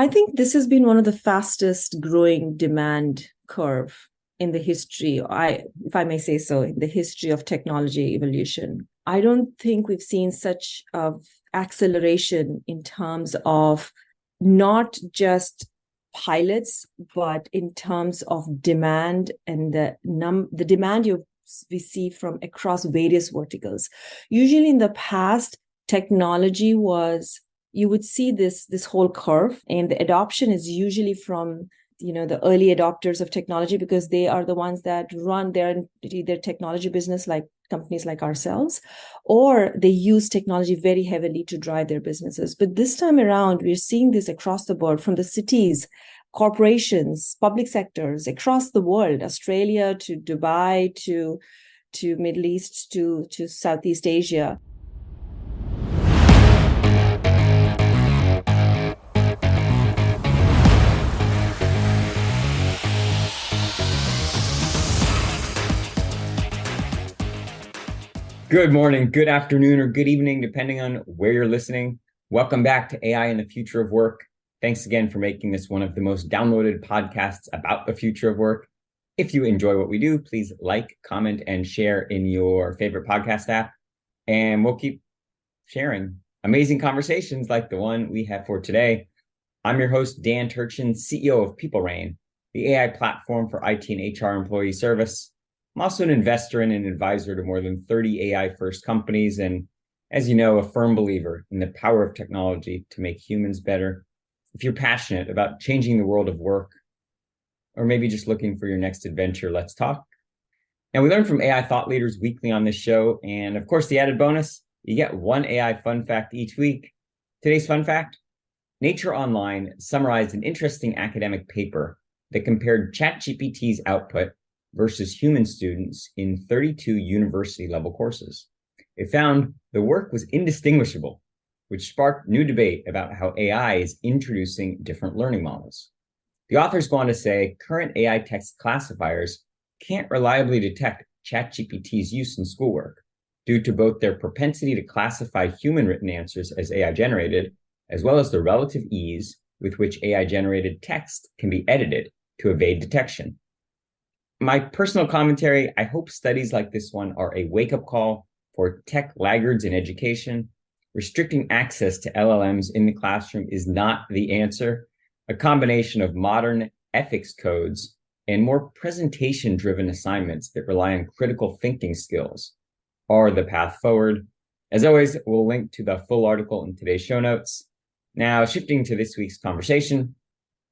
I think this has been one of the fastest growing demand curve in the history, if I may say so, in the history of technology evolution. I don't think we've seen such of acceleration in terms of not just pilots, but in terms of demand and the demand you receive from across various verticals. Usually in the past, technology was you would see this whole curve, and the adoption is usually from the early adopters of technology, because they are the ones that run their technology business, like companies like ourselves, or they use technology very heavily to drive their businesses. But this time around, we're seeing this across the board, from the cities, corporations, public sectors across the world, Australia to Dubai to Middle East to Southeast Asia. Good morning, good afternoon, or good evening, depending on where you're listening. Welcome back to AI and the Future of Work. Thanks again for making this one of the most downloaded podcasts about the future of work. If you enjoy what we do, please like, comment, and share in your favorite podcast app. And we'll keep sharing amazing conversations like the one we have for today. I'm your host, Dan Turchin, CEO of PeopleRain, the AI platform for IT and HR employee service. I'm also an investor and an advisor to more than 30 AI-first companies, and as you know, a firm believer in the power of technology to make humans better. If you're passionate about changing the world of work, or maybe just looking for your next adventure, let's talk. Now, we learn from AI thought leaders weekly on this show, and of course, the added bonus, you get one AI fun fact each week. Today's fun fact: Nature Online summarized an interesting academic paper that compared ChatGPT's output versus human students in 32 university-level courses. It found the work was indistinguishable, which sparked new debate about how AI is introducing different learning models. The authors go on to say current AI text classifiers can't reliably detect ChatGPT's use in schoolwork due to both their propensity to classify human-written answers as AI-generated, as well as the relative ease with which AI-generated text can be edited to evade detection. My personal commentary: I hope studies like this one are a wake-up call for tech laggards in education. Restricting access to LLMs in the classroom is not the answer. A combination of modern ethics codes and more presentation-driven assignments that rely on critical thinking skills are the path forward. As always, we'll link to the full article in today's show notes. Now, shifting to this week's conversation,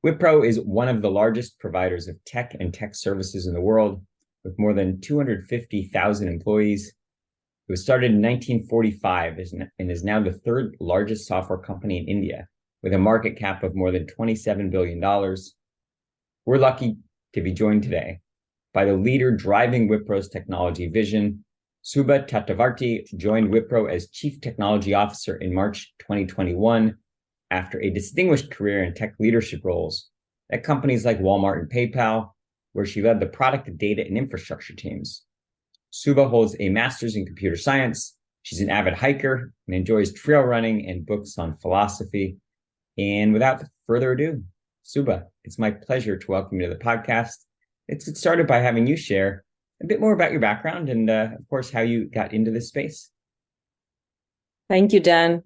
Wipro is one of the largest providers of tech and tech services in the world, with more than 250,000 employees. It was started in 1945 and is now the third largest software company in India, with a market cap of more than $27 billion. We're lucky to be joined today by the leader driving Wipro's technology vision. Subha Tatavarti joined Wipro as Chief Technology Officer in March 2021, after a distinguished career in tech leadership roles at companies like Walmart and PayPal, where she led the product, data, and infrastructure teams. Subha holds a master's in computer science. She's an avid hiker and enjoys trail running and books on philosophy. And without further ado, Subha, it's my pleasure to welcome you to the podcast. Let's get started by having you share a bit more about your background and, of course, how you got into this space. Thank you, Dan.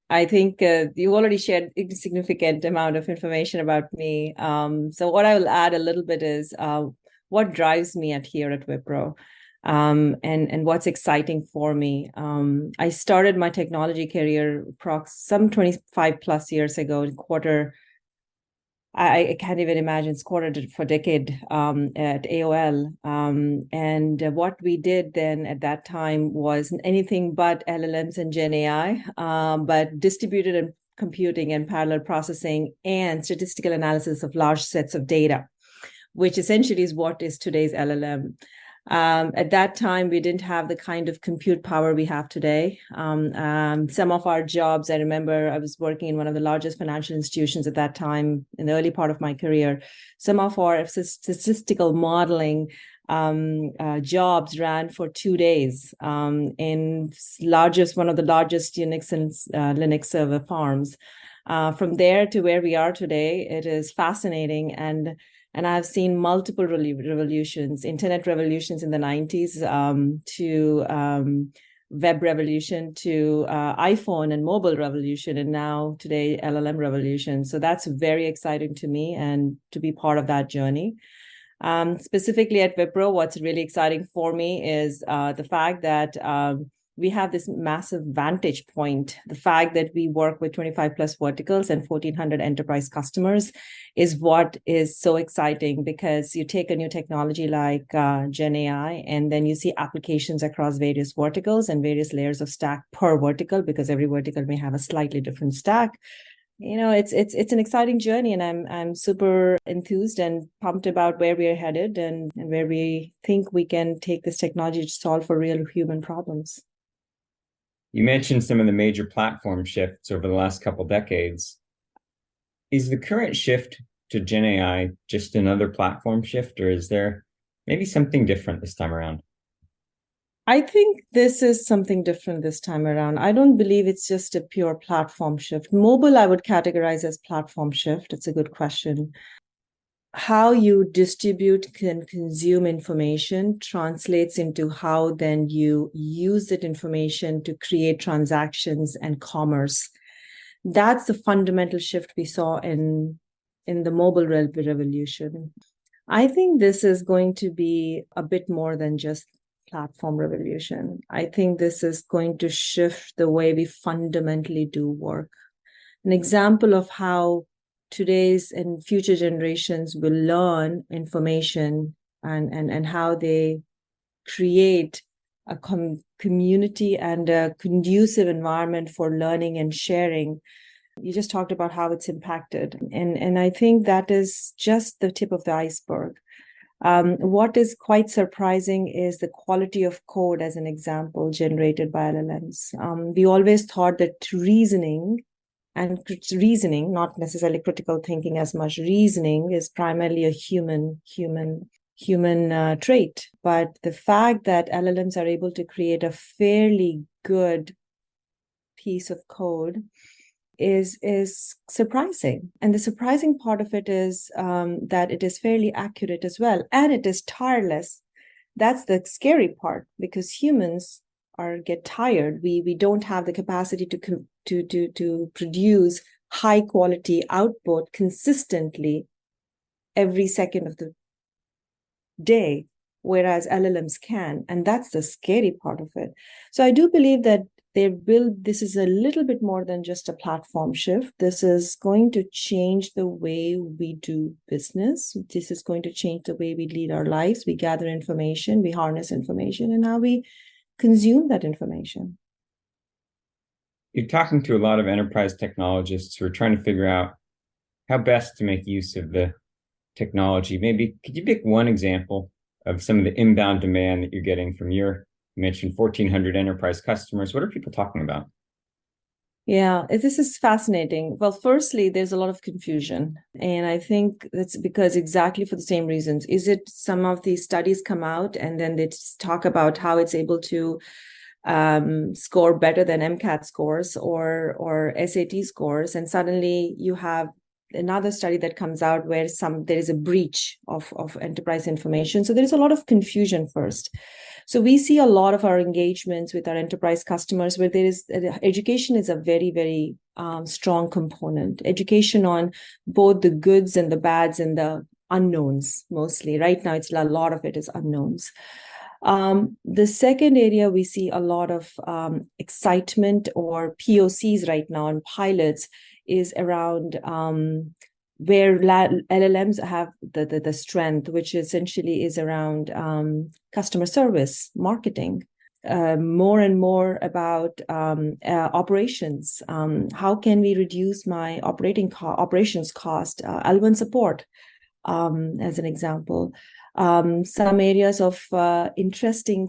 I think you already shared a significant amount of information about me. So what I will add a little bit is what drives me here at Wipro, and what's exciting for me. I started my technology career some 25 plus years ago. I can't even imagine, it's quarter for a decade at AOL. And what we did then at that time was anything but LLMs and Gen AI, but distributed and computing and parallel processing and statistical analysis of large sets of data, which essentially is what is today's LLM. At that time, we didn't have the kind of compute power we have today. Some of our jobs, I remember I was working in one of the largest financial institutions at that time in the early part of my career. Some of our statistical modeling jobs ran for 2 days in one of the largest Unix and Linux server farms. From there to where we are today, it is fascinating. And I've seen multiple revolutions, internet revolutions in the 90s, to web revolution, to iPhone and mobile revolution, and now today LLM revolution. So that's very exciting to me and to be part of that journey. Specifically at Wipro, what's really exciting for me is the fact that we have this massive vantage point. The fact that we work with 25 plus verticals and 1,400 enterprise customers is what is so exciting, because you take a new technology like Gen AI, and then you see applications across various verticals and various layers of stack per vertical, because every vertical may have a slightly different stack. It's an exciting journey, and I'm super enthused and pumped about where we are headed and where we think we can take this technology to solve for real human problems. You mentioned some of the major platform shifts over the last couple decades. Is the current shift to Gen AI just another platform shift, or is there maybe something different this time around? I think this is something different this time around. I don't believe it's just a pure platform shift. Mobile, I would categorize as platform shift. It's a good question. How you distribute and consume information translates into how then you use that information to create transactions and commerce. That's the fundamental shift we saw in the mobile revolution. I think this is going to be a bit more than just platform revolution. I think this is going to shift the way we fundamentally do work. An example of how today's and future generations will learn information and how they create a community and a conducive environment for learning and sharing. You just talked about how it's impacted. And I think that is just the tip of the iceberg. What is quite surprising is the quality of code, as an example, generated by LLMs. We always thought that reasoning, not necessarily critical thinking as much, reasoning is primarily a human trait. But the fact that LLMs are able to create a fairly good piece of code is surprising. And the surprising part of it is that it is fairly accurate as well. And it is tireless. That's the scary part, because humans get tired. We don't have the capacity to produce high quality output consistently every second of the day, whereas LLMs can. And that's the scary part of it. So I do believe that this is a little bit more than just a platform shift. This is going to change the way we do business. This is going to change the way we lead our lives. We gather information, we harness information, and how we consume that information. You're talking to a lot of enterprise technologists who are trying to figure out how best to make use of the technology. Maybe could you pick one example of some of the inbound demand that you're getting from you mentioned 1,400 enterprise customers. What are people talking about? Yeah, this is fascinating. Well, firstly, there's a lot of confusion. And I think that's because exactly for the same reasons. Is it some of these studies come out and then they talk about how it's able to score better than MCAT scores or SAT scores, and suddenly you have another study that comes out where there is a breach of enterprise information. So there is a lot of confusion first. So we see a lot of our engagements with our enterprise customers where education is a very, very strong component. Education on both the goods and the bads and the unknowns mostly. Right now, a lot of it is unknowns. The second area we see a lot of excitement or POCs right now and pilots is around where LLMs have the strength, which essentially is around customer service, marketing, more and more about operations. How can we reduce my operations cost? L1 support, as an example. Some areas of interesting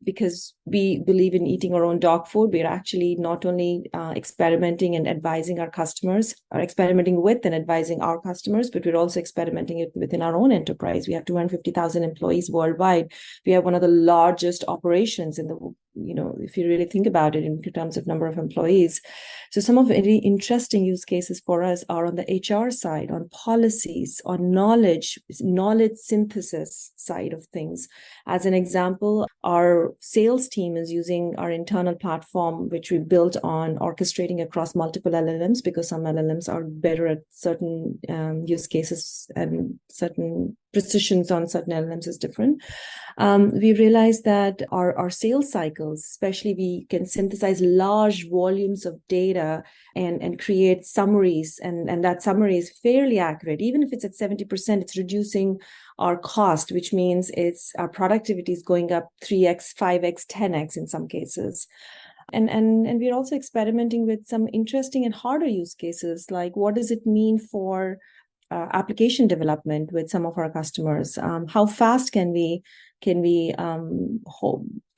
because we believe in eating our own dog food. We're actually not only experimenting and advising our customers, or experimenting with and advising our customers, but we're also experimenting it within our own enterprise. We have 250,000 employees worldwide. We have one of the largest operations in if you really think about it in terms of number of employees. So some of the very interesting use cases for us are on the HR side, on policies, on knowledge synthesis side of things. As an example, our sales team is using our internal platform, which we built on orchestrating across multiple LLMs, because some LLMs are better at certain use cases and certain precisions on certain LLMs is different. We realized that our sales cycles, especially, we can synthesize large volumes of data and create summaries, and that summary is fairly accurate. Even if it's at 70%, it's reducing our cost, which means our productivity is going up 3x, 5x, 10x in some cases. And we're also experimenting with some interesting and harder use cases, like what does it mean for application development with some of our customers? How fast can we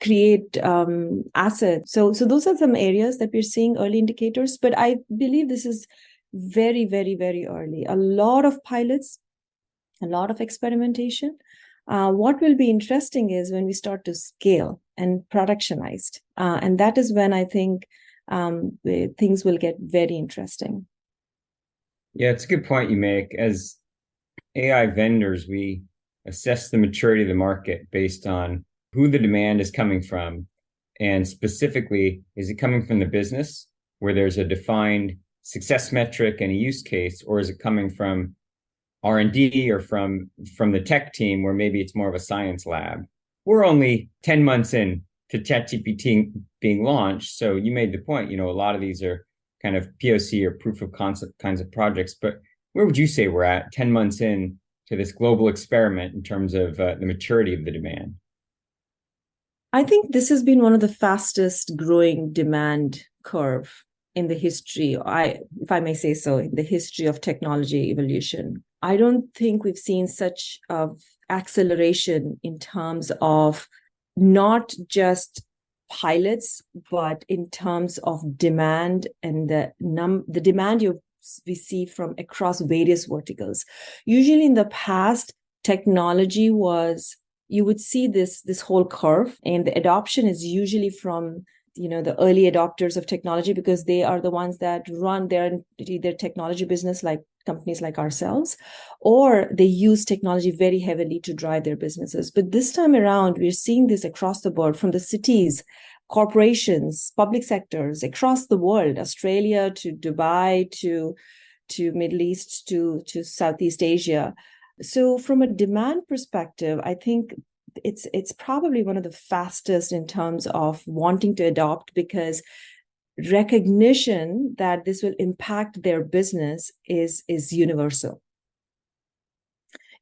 create assets? So those are some areas that we're seeing early indicators, but I believe this is very, very, very early. A lot of pilots, a lot of experimentation. What will be interesting is when we start to scale and productionize. And that is when I think things will get very interesting. Yeah, it's a good point you make. As AI vendors, we assess the maturity of the market based on who the demand is coming from. And specifically, is it coming from the business where there's a defined success metric and a use case, or is it coming from R&D or from the tech team where maybe it's more of a science lab? We're only 10 months in to ChatGPT being launched. So you made the point, a lot of these are kind of POC or proof of concept kinds of projects. But where would you say we're at 10 months in to this global experiment in terms of the maturity of the demand? I think this has been one of the fastest growing demand curve in the history, if I may say so, in the history of technology evolution. I don't think we've seen such acceleration in terms of not just pilots, but in terms of demand and the demand we see from across various verticals. Usually in the past, technology was, you would see this whole curve, and the adoption is usually from the early adopters of technology, because they are the ones that run their technology business, like companies like ourselves, or they use technology very heavily to drive their businesses. But this time around, we're seeing this across the board, from the cities, corporations, public sectors across the world, Australia to Dubai to Middle East to Southeast Asia. So from a demand perspective, I think it's probably one of the fastest in terms of wanting to adopt, because recognition that this will impact their business is universal.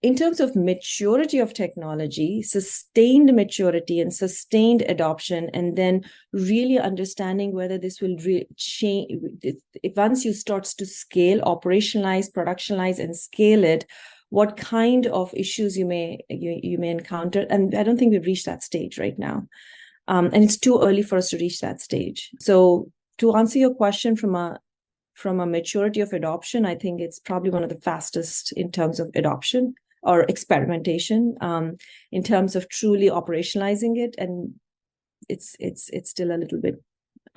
In terms of maturity of technology, sustained maturity and sustained adoption, and then really understanding whether this will change. Once you start to scale, operationalize, productionalize, and scale it, what kind of issues you may encounter. And I don't think we've reached that stage right now. And it's too early for us to reach that stage. So to answer your question from a maturity of adoption, I think it's probably one of the fastest in terms of adoption or experimentation. In terms of truly operationalizing it, and it's still a little bit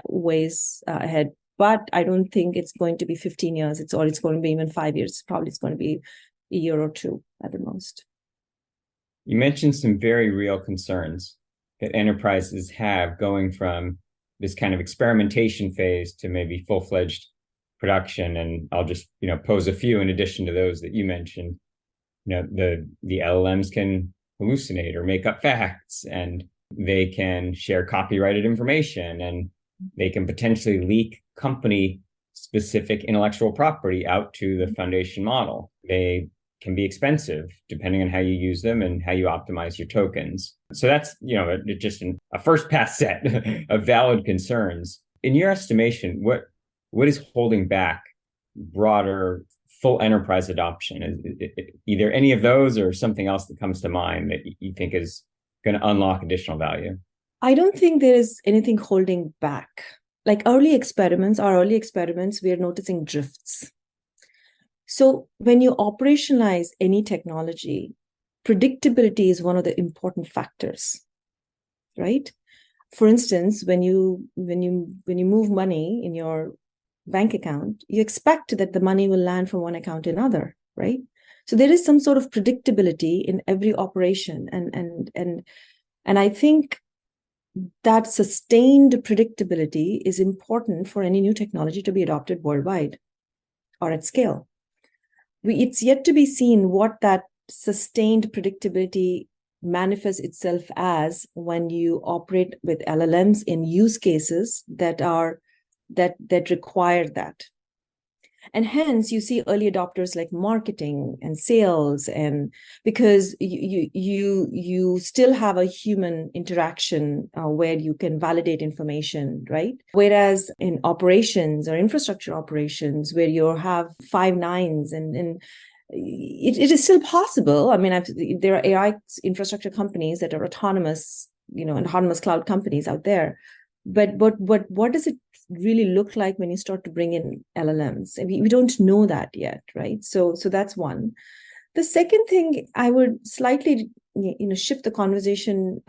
ways ahead. But I don't think it's going to be 15 years. It's going to be even 5 years. Probably it's going to be a year or two at the most. You mentioned some very real concerns that enterprises have going from this kind of experimentation phase to maybe full-fledged production. And I'll just, pose a few in addition to those that you mentioned. The LLMs can hallucinate or make up facts, and they can share copyrighted information, and they can potentially leak company specific intellectual property out to the foundation model. They can be expensive depending on how you use them and how you optimize your tokens. So that's, just a first pass set of valid concerns. In your estimation, what is holding back broader full enterprise adoption? Either any of those or something else that comes to mind that you think is going to unlock additional value? I don't think there is anything holding back. Like early experiments, we are noticing drifts. So when you operationalize any technology, predictability is one of the important factors, right? For instance, when you move money in your bank account, you expect that the money will land from one account to another, right? So there is some sort of predictability in every operation, and I think that sustained predictability is important for any new technology to be adopted worldwide or at scale. It's yet to be seen what that sustained predictability manifests itself as when you operate with LLMs in use cases that require that. And hence you see early adopters like marketing and sales, and because you still have a human interaction where you can validate information, right? Whereas in operations or infrastructure operations where you have 5 nines and it is still possible. I mean, there are AI infrastructure companies that are autonomous, autonomous cloud companies out there. But what does it really look like when you start to bring in LLMs? And we don't know that yet, right? So that's one. The second thing I would slightly shift the conversation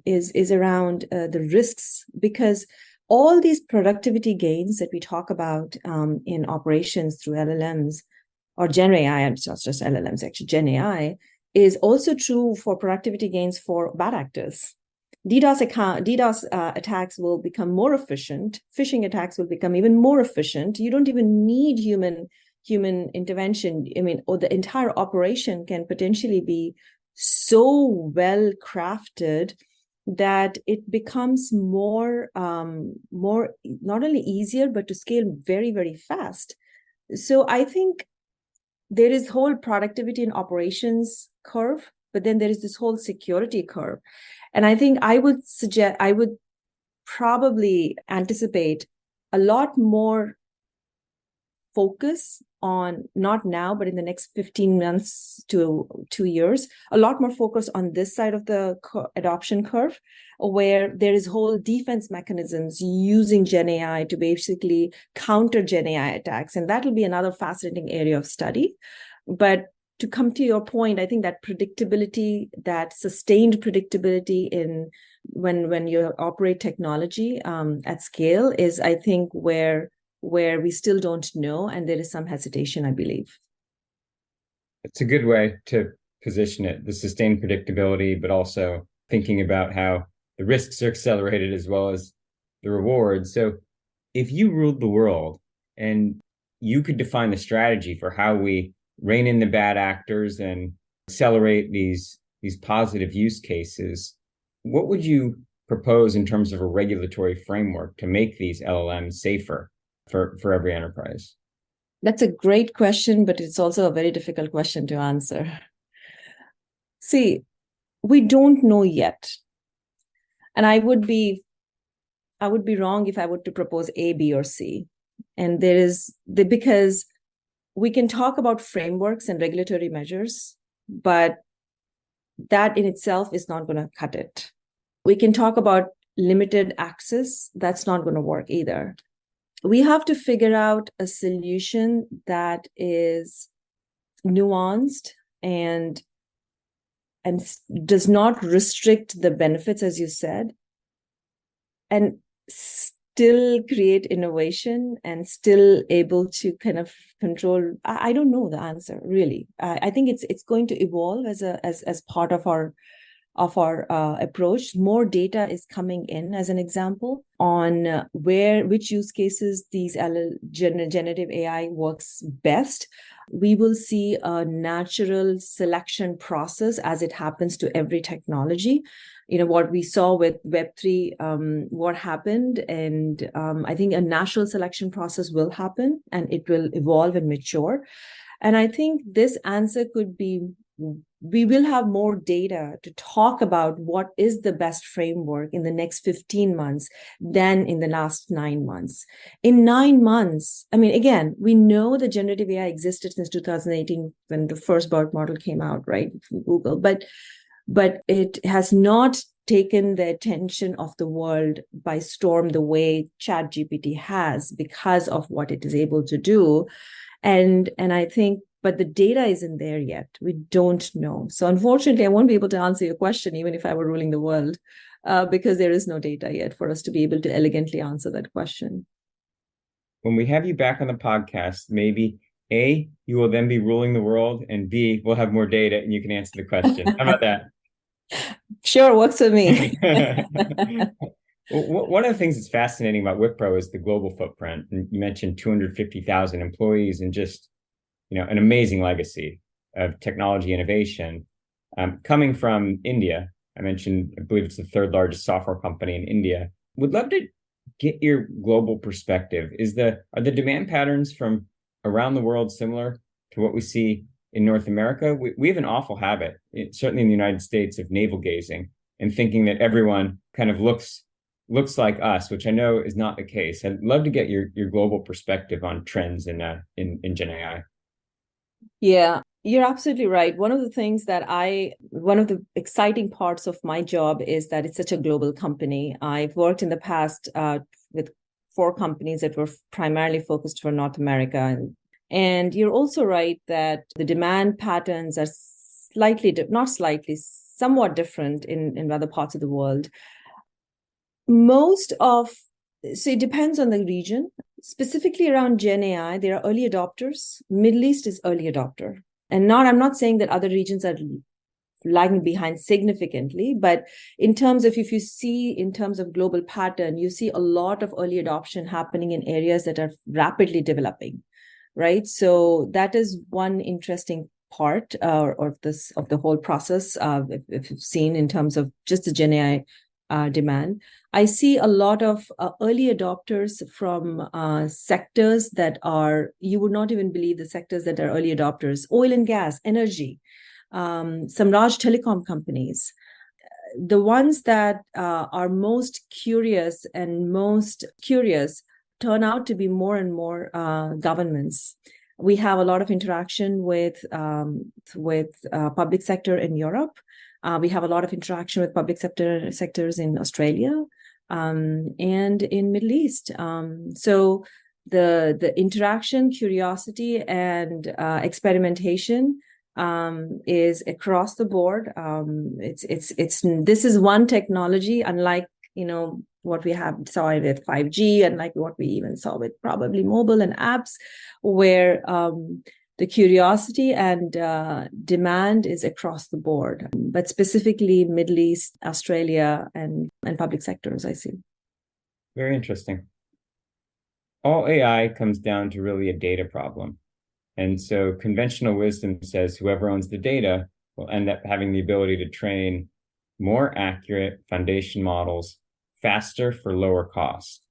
is around the risks, because all these productivity gains that we talk about in operations through LLMs or Gen AI, and it's not just LLMs, actually Gen AI, is also true for productivity gains for bad actors. DDoS attacks will become more efficient. Phishing attacks will become even more efficient. You don't even need human intervention. I mean, or the entire operation can potentially be so well crafted that it becomes more not only easier but to scale very, very fast. So I think there is whole productivity and operations curve, but then there is this whole security curve. And I think I would probably anticipate a lot more focus on, not now, but in the next 15 months to 2 years, a lot more focus on this side of the adoption curve, where there is whole defense mechanisms using Gen AI to basically counter Gen AI attacks. And that will be another fascinating area of study. But to come to your point, I think that predictability, that sustained predictability in when you operate technology at scale is, I think, where we still don't know, and there is some hesitation, I believe. It's a good way to position it, the sustained predictability, but also thinking about how the risks are accelerated as well as the rewards. So if you ruled the world and you could define the strategy for how we rein in the bad actors and accelerate these positive use cases, what would you propose in terms of a regulatory framework to make these LLMs safer for every enterprise? That's a great question, but it's also a very difficult question to answer. See, we don't know yet. And I would be wrong if I were to propose A, B, or C. And because we can talk about frameworks and regulatory measures, but that in itself is not going to cut it. We can talk about limited access. That's not going to work either. We have to figure out a solution that is nuanced and does not restrict the benefits, as you said, and still create innovation and still able to kind of control. I don't know the answer, really. I think it's going to evolve as part of our approach. More data is coming in, as an example, on which use cases these generative AI works best. We will see a natural selection process as it happens to every technology. What we saw with Web3, what happened, and I think a natural selection process will happen, and it will evolve and mature. And I think this answer could be, we will have more data to talk about what is the best framework in the next 15 months than in the last 9 months. In 9 months, I mean, again, we know that generative AI existed since 2018 when the first BERT model came out, right, from Google, but it has not taken the attention of the world by storm the way ChatGPT has, because of what it is able to do. And I think, but the data isn't there yet. We don't know. So unfortunately, I won't be able to answer your question, even if I were ruling the world. because there is no data yet for us to be able to elegantly answer that question. When we have you back on the podcast, maybe A, you will then be ruling the world, and B, we'll have more data and you can answer the question. How about that? Sure, works for me. Well, one of the things that's fascinating about Wipro is the global footprint. And you mentioned 250,000 employees and just, an amazing legacy of technology innovation. Coming from India, I believe it's the third largest software company in India. Would love to get your global perspective. Are the demand patterns from around the world similar to what we see in North America? We have an awful habit, certainly in the United States, of navel gazing and thinking that everyone kind of looks like us, which I know is not the case. I'd love to get your global perspective on trends in Gen AI. Yeah, you're absolutely right. One of the exciting parts of my job is that it's such a global company. I've worked in the past with 4 companies that were primarily focused for North America. And you're also right that the demand patterns are somewhat different in other parts of the world. So it depends on the region. Specifically around Gen AI, there are early adopters. Middle East is early adopter. And I'm not saying that other regions are lagging behind significantly, but in terms of global pattern, you see a lot of early adoption happening in areas that are rapidly developing, right? So that is one interesting part of the whole process. If you've seen in terms of just the Gen AI demand, I see a lot of early adopters from sectors that you would not even believe the sectors that are early adopters: oil and gas, energy, some large telecom companies. The ones that are most curious turn out to be more and more governments. We have a lot of interaction with public sector in Europe. We have a lot of interaction with public sectors in Australia and in Middle East. So the interaction, curiosity, and experimentation is across the board. This is one technology, unlike what we saw with 5G, and like what we even saw with probably mobile and apps, where the curiosity and demand is across the board, but specifically Middle East, Australia, and public sectors, I see. Very interesting. All AI comes down to really a data problem. And so conventional wisdom says whoever owns the data will end up having the ability to train more accurate foundation models faster for lower cost.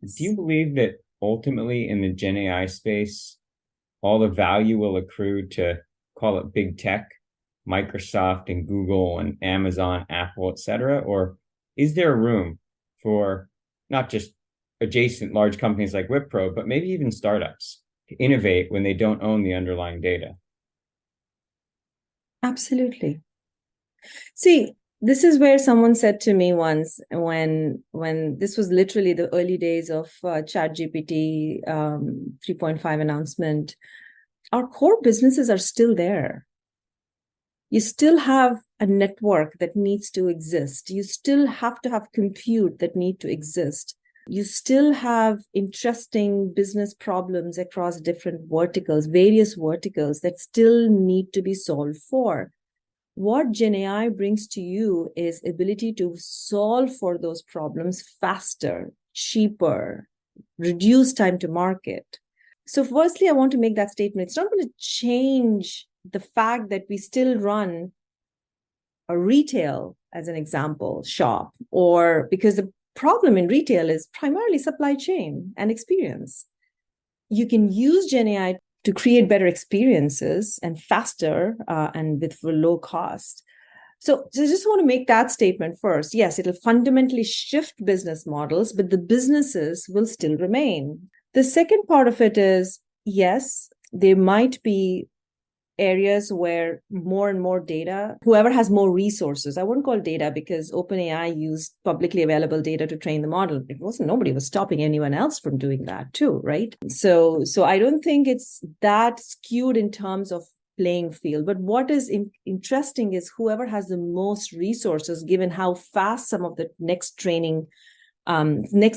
Do you believe that ultimately in the Gen AI space, all the value will accrue to, call it big tech, Microsoft and Google and Amazon, Apple, et cetera? Or is there room for not just adjacent large companies like Wipro, but maybe even startups to innovate when they don't own the underlying data? Absolutely. See, this is where someone said to me once, when this was literally the early days of ChatGPT 3.5 announcement, our core businesses are still there. You still have a network that needs to exist. You still have to have compute that need to exist. You still have interesting business problems across different verticals, various verticals that still need to be solved for. What Gen AI brings to you is ability to solve for those problems faster, cheaper, reduce time to market. So firstly, I want to make that statement. It's not going to change the fact that we still run a retail, as an example, shop, or because the problem in retail is primarily supply chain and experience. You can use Gen AI to create better experiences and faster and for low cost. So I just want to make that statement first. Yes, it'll fundamentally shift business models, but the businesses will still remain. The second part of it is, yes, there might be areas where more and more data, whoever has more resources, I wouldn't call data because OpenAI used publicly available data to train the model. Nobody was stopping anyone else from doing that too, right? So I don't think it's that skewed in terms of playing field. But what is interesting is whoever has the most resources, given how fast some of the next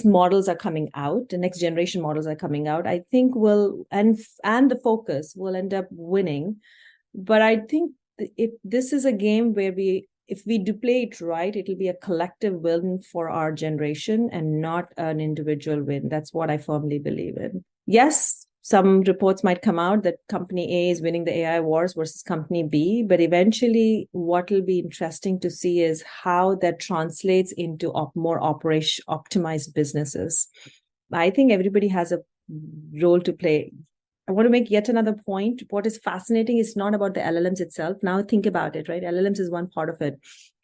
models are coming out, the next generation models are coming out, I think and the focus will end up winning. But I think this is a game where if we do play it right, it'll be a collective win for our generation and not an individual win. That's what I firmly believe in. Yes, some reports might come out that company A is winning the AI wars versus company B, but eventually what will be interesting to see is how that translates into more optimized businesses. I think everybody has a role to play. I want to make yet another point. What is fascinating is not about the LLMs itself. Now think about it, right? LLMs is one part of it.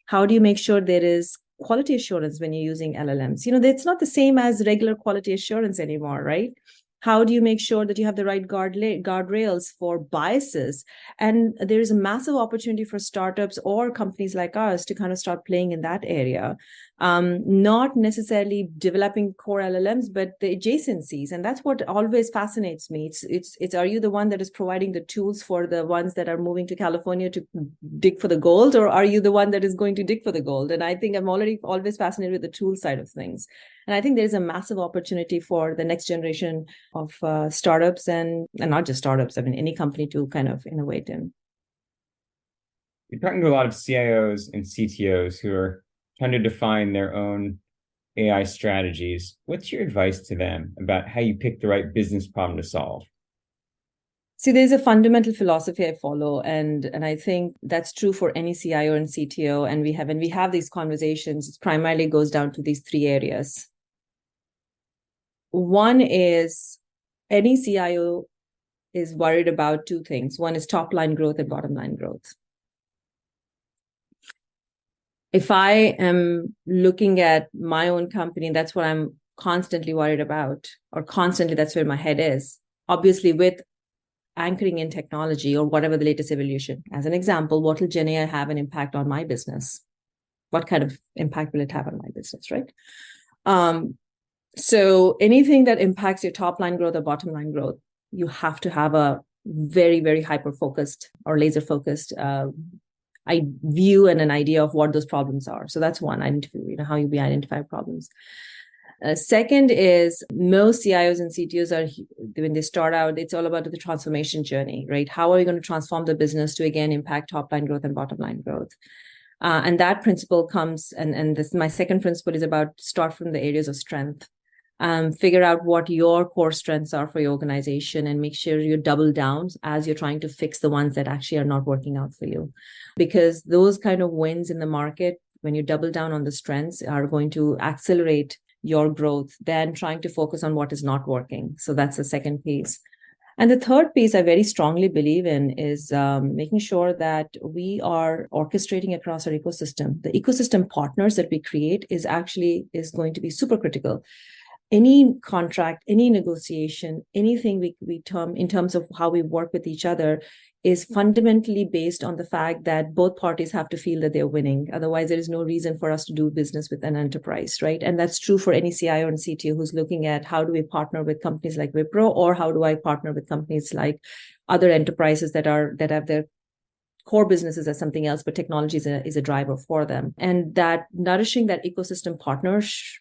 How do you make sure there is quality assurance when you're using LLMs? It's not the same as regular quality assurance anymore, right? How do you make sure that you have the right guardrails for biases? And there is a massive opportunity for startups or companies like us to kind of start playing in that area. Not necessarily developing core LLMs, but the adjacencies. And that's what always fascinates me. It's are you the one that is providing the tools for the ones that are moving to California to dig for the gold, or are you the one that is going to dig for the gold? And I think I'm always fascinated with the tool side of things. And I think there's a massive opportunity for the next generation of startups and not just startups, I mean, any company to kind of innovate in. You're talking to a lot of CIOs and CTOs who are trying to define their own AI strategies. What's your advice to them about how you pick the right business problem to solve? See, there's a fundamental philosophy I follow, and I think that's true for any CIO and CTO. And when we have these conversations, it primarily goes down to these three areas. One is any CIO is worried about two things. One is top line growth and bottom line growth. If I am looking at my own company, that's what I'm constantly worried about, or constantly that's where my head is. Obviously, with anchoring in technology or whatever the latest evolution. As an example, what will GenAI have an impact on my business? What kind of impact will it have on my business, right? So anything that impacts your top line growth or bottom line growth, you have to have a very, very hyper-focused or laser-focused view and an idea of what those problems are. So that's one, how you identify problems. Second is most CIOs and CTOs when they start out, it's all about the transformation journey, right? How are you going to transform the business to, again, impact top line growth and bottom line growth? And that principle comes, and my second principle is about start from the areas of strength. Figure out what your core strengths are for your organization and make sure you double down as you're trying to fix the ones that actually are not working out for you. Because those kind of wins in the market, when you double down on the strengths, are going to accelerate your growth than trying to focus on what is not working. So that's the second piece. And the third piece I very strongly believe in is making sure that we are orchestrating across our ecosystem. The ecosystem partners that we create is going to be super critical. Any contract, any negotiation, anything we term in terms of how we work with each other is fundamentally based on the fact that both parties have to feel that they're winning. Otherwise, there is no reason for us to do business with an enterprise, right? And that's true for any CIO and CTO who's looking at how do we partner with companies like Wipro, or how do I partner with companies like other enterprises that have their core businesses as something else, but technology is a driver for them. And that nourishing that ecosystem partners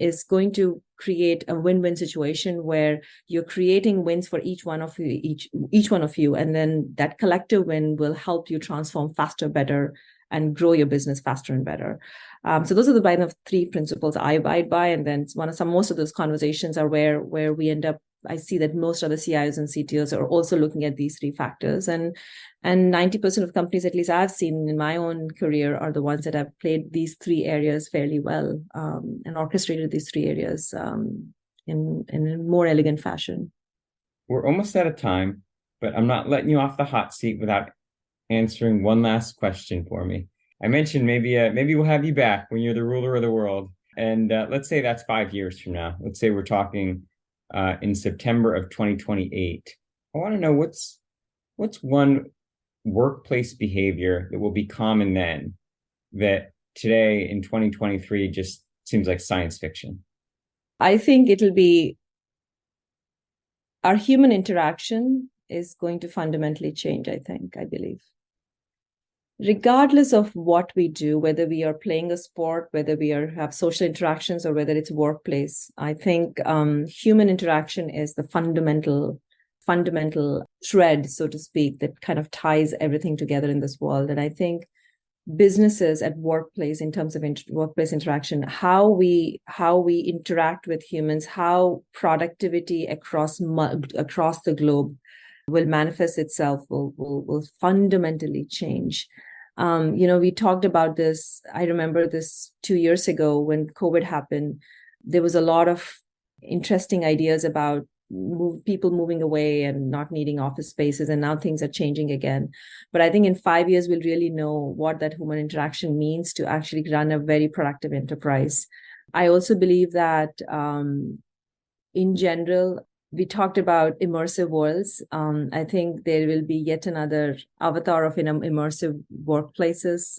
is going to create a win-win situation where you're creating wins for each one of you, and then that collective win will help you transform faster, better, and grow your business faster and better. So those are the kind of three principles I abide by, and then most of those conversations are where we end up. I see that most of the CIOs and CTOs are also looking at these three factors, and 90% of companies, at least I've seen in my own career, are the ones that have played these three areas fairly well and orchestrated these three areas in a more elegant fashion. We're almost out of time, but I'm not letting you off the hot seat without answering one last question for me. I mentioned maybe we'll have you back when you're the ruler of the world, and let's say that's 5 years from now. Let's say we're talking in September of 2028. I want to know what's one workplace behavior that will be common then that today in 2023 just seems like science fiction. I think it'll be our human interaction is going to fundamentally change, I believe. Regardless of what we do, whether we are playing a sport, whether we have social interactions, or whether it's workplace, I think human interaction is the fundamental thread, so to speak, that kind of ties everything together in this world. And I think businesses at workplace, in terms of workplace interaction, how we interact with humans, how productivity across the globe will manifest itself, will fundamentally change. We talked about this. I remember this 2 years ago when COVID happened. There was a lot of interesting ideas about people moving away and not needing office spaces, and now things are changing again. But I think in 5 years, we'll really know what that human interaction means to actually run a very productive enterprise. I also believe that in general, we talked about immersive worlds. I think there will be yet another avatar of immersive workplaces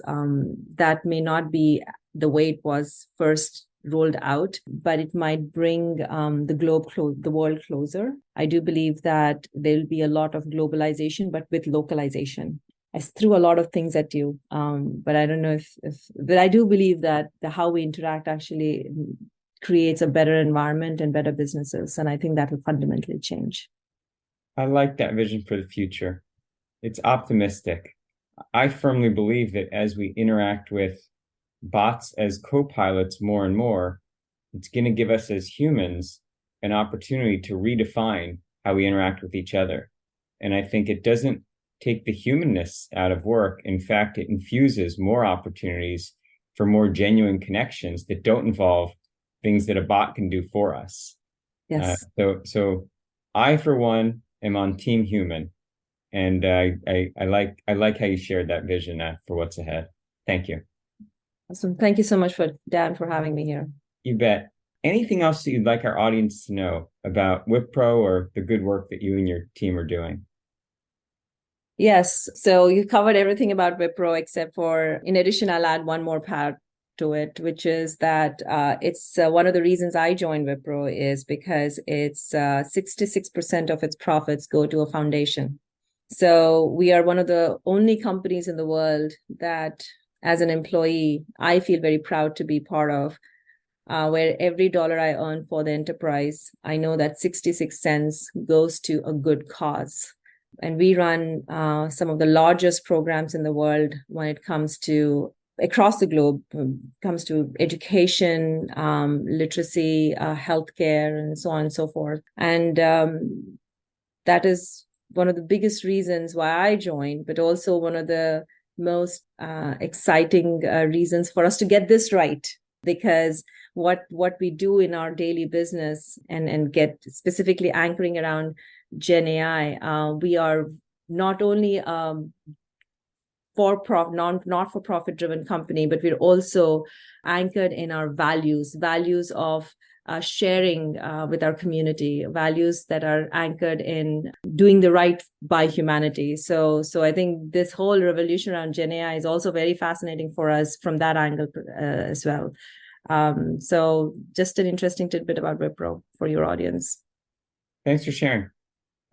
that may not be the way it was first rolled out, but it might bring the world closer. I do believe that there will be a lot of globalization, but with localization. I threw a lot of things at you, but I don't know but I do believe that how we interact actually creates a better environment and better businesses. And I think that will fundamentally change. I like that vision for the future. It's optimistic. I firmly believe that as we interact with bots as co-pilots more and more, it's going to give us as humans an opportunity to redefine how we interact with each other. And I think it doesn't take the humanness out of work. In fact, it infuses more opportunities for more genuine connections that don't involve things that a bot can do for us. Yes. So I, for one, am on Team Human, and I like how you shared that vision for what's ahead. Thank you. Awesome. Thank you so much, Dan, for having me here. You bet. Anything else that you'd like our audience to know about Wipro or the good work that you and your team are doing? Yes. So you covered everything about Wipro, except for, in addition, I'll add one more part to it, which is that it's one of the reasons I joined Wipro is because it's 66% of its profits go to a foundation. So we are one of the only companies in the world that, as an employee, I feel very proud to be part of, where every dollar I earn for the enterprise, I know that 66 cents goes to a good cause. And we run some of the largest programs in the world when it comes to across the globe, comes to education, literacy, healthcare, and so on and so forth. And that is one of the biggest reasons why I joined, but also one of the most exciting reasons for us to get this right. Because what we do in our daily business and get specifically anchoring around Gen AI, we are not only not for profit driven company, but we're also anchored in our values of sharing with our community, values that are anchored in doing the right by humanity. So I think this whole revolution around Gen AI is also very fascinating for us from that angle as well. So just an interesting tidbit about Wipro for your audience. Thanks for sharing.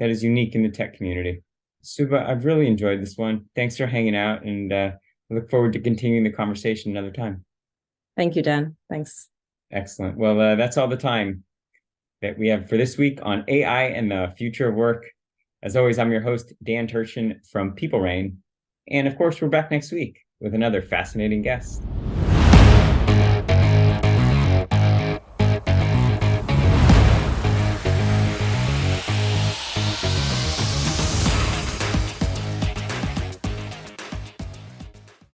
That is unique in the tech community. Subha, I've really enjoyed this one. Thanks for hanging out, and I look forward to continuing the conversation another time. Thank you, Dan. Thanks. Excellent. Well, that's all the time that we have for this week on AI and the future of work. As always, I'm your host, Dan Turshin from PeopleRain. And of course, we're back next week with another fascinating guest.